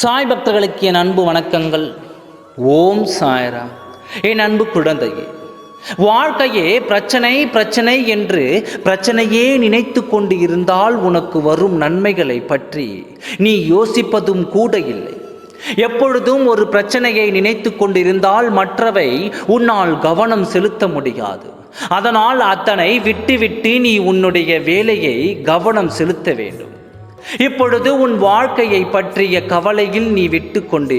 சாய் பக்தர்களுக்கு என் அன்பு வணக்கங்கள். ஓம் சாய்ராம். என் அன்பு குழந்தையே, வாழ்க்கையே பிரச்சனை பிரச்சனை என்று பிரச்சனையே நினைத்து கொண்டு இருந்தால் உனக்கு வரும் நன்மைகளை பற்றி நீ யோசிப்பதும் கூட இல்லை. எப்பொழுதும் ஒரு பிரச்சனையை நினைத்து கொண்டிருந்தால் மற்றவை உன்னால் கவனம் செலுத்த முடியாது. அதனால் அதனை விட்டு நீ உன்னுடைய வேலையை கவனம் செலுத்த வேண்டும். இப்பொழுது உன் வாழ்க்கையை பற்றிய கவலையில் நீ விட்டு கொண்டு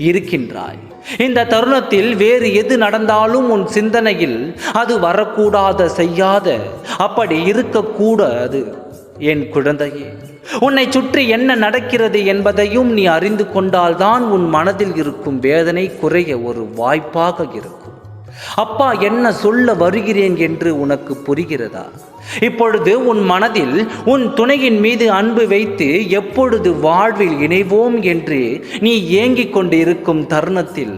இருக்கின்றாய். இந்த தருணத்தில் வேறு எது நடந்தாலும் உன் சிந்தனையில் அது வரக்கூடாத, செய்யாத, அப்படி இருக்கக்கூடாது. என் குழந்தையே, உன்னை சுற்றி என்ன நடக்கிறது என்பதையும் நீ அறிந்து கொண்டால்தான் உன் மனதில் இருக்கும் வேதனை குறைய ஒரு வாய்ப்பாக இருக்கும். அப்பா என்ன சொல்ல வருகிறேன் என்று உனக்கு புரிகிறதா? இப்பொழுது உன் மனதில் உன் துணையின் மீது அன்பு வைத்து எப்பொழுது வாழ்வில் இணைவோம் என்று நீ ஏங்கிக் கொண்டு இருக்கும் தருணத்தில்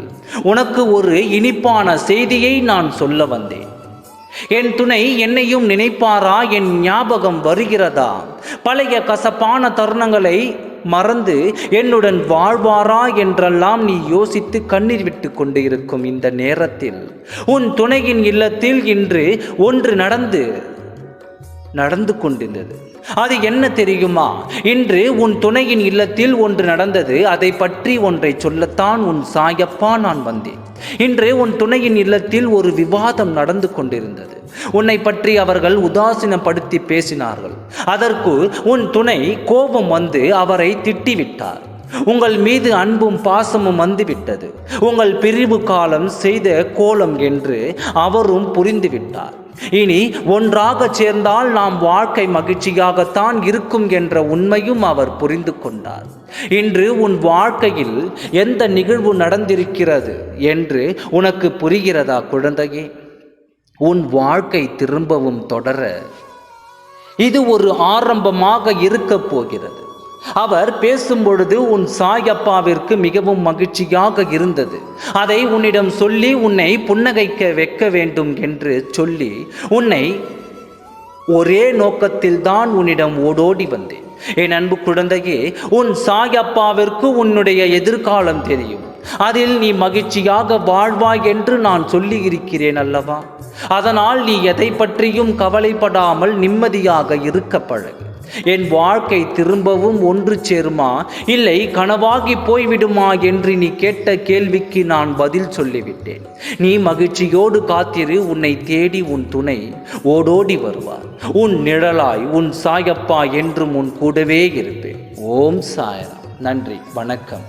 உனக்கு ஒரு இனிப்பான செய்தியை நான் சொல்ல வந்தேன். என் துணை என்னையும் நினைப்பாரா? என் ஞாபகம் வருகிறதா? பழைய கசப்பான தருணங்களை மறந்து என்னுடன் வாழ்வாரா என்றெல்லாம் நீ யோசித்து கண்ணீர் விட்டு கொண்டு இருக்கும் இந்த நேரத்தில் உன் துணையின் இல்லத்தில் இன்று ஒன்று நடந்து கொண்டிருந்தது. அது என்ன தெரியுமா? இன்று உன் துணையின் இல்லத்தில் ஒன்று நடந்தது. அதை பற்றி ஒன்றை சொல்லத்தான் உன் சாயப்பா நான் வந்தேன். இன்று உன் துணையின் இல்லத்தில் ஒரு விவாதம் நடந்து கொண்டிருந்தது. உன்னை பற்றி அவர்கள் உதாசீனப்படுத்தி பேசினார்கள். அதற்கு உன் துணை கோபம் வந்து அவரை திட்டிவிட்டார். உங்கள் மீது அன்பும் பாசமும் வந்துவிட்டது. உங்கள் பிரிவு காலம் செய்த கோலம் என்று அவரும் புரிந்துவிட்டார். இனி ஒன்றாக சேர்ந்தால் நாம் வாழ்க்கை மகிழ்ச்சியாகத்தான் இருக்கும் என்ற உண்மையும் அவர் புரிந்து கொண்டார். இன்று உன் வாழ்க்கையில் எந்த நிகழ்வு நடந்திருக்கிறது என்று உனக்கு புரிகிறதா குழந்தையே? உன் வாழ்க்கை திரும்பவும் தொடர இது ஒரு ஆரம்பமாக இருக்கப் போகிறது. அவர் பேசும் பொழுது உன் சாயப்பாவிற்கு மிகவும் மகிழ்ச்சியாக இருந்தது. அதை உன்னிடம் சொல்லி உன்னை புன்னகைக்க வைக்க வேண்டும் என்று சொல்லி உன்னை ஒரே நோக்கத்தில் தான் உன்னிடம் ஓடோடி வந்தேன். என் அன்பு குழந்தையே, உன் சாயப்பாவிற்கு உன்னுடைய எதிர்காலம் தெரியும். அதில் நீ மகிழ்ச்சியாக வாழ்வாய் என்று நான் சொல்லி இருக்கிறேன் அல்லவா? அதனால் நீ எதை பற்றியும் கவலைப்படாமல் நிம்மதியாக இருக்க பழகு. என் வாழ்க்கை திரும்பவும் ஒன்று சேருமா, இல்லை கனவாகி போய்விடுமா என்று நீ கேட்ட கேள்விக்கு நான் பதில் சொல்லிவிட்டேன். நீ மகிழ்ச்சியோடு காத்திரு. உன்னை தேடி உன் துணை ஓடோடி வருவார். உன் நிழலாய் உன் சாயப்பா என்றும் உன் கூடவே இருப்பேன். ஓம் சாய்ராம். நன்றி, வணக்கம்.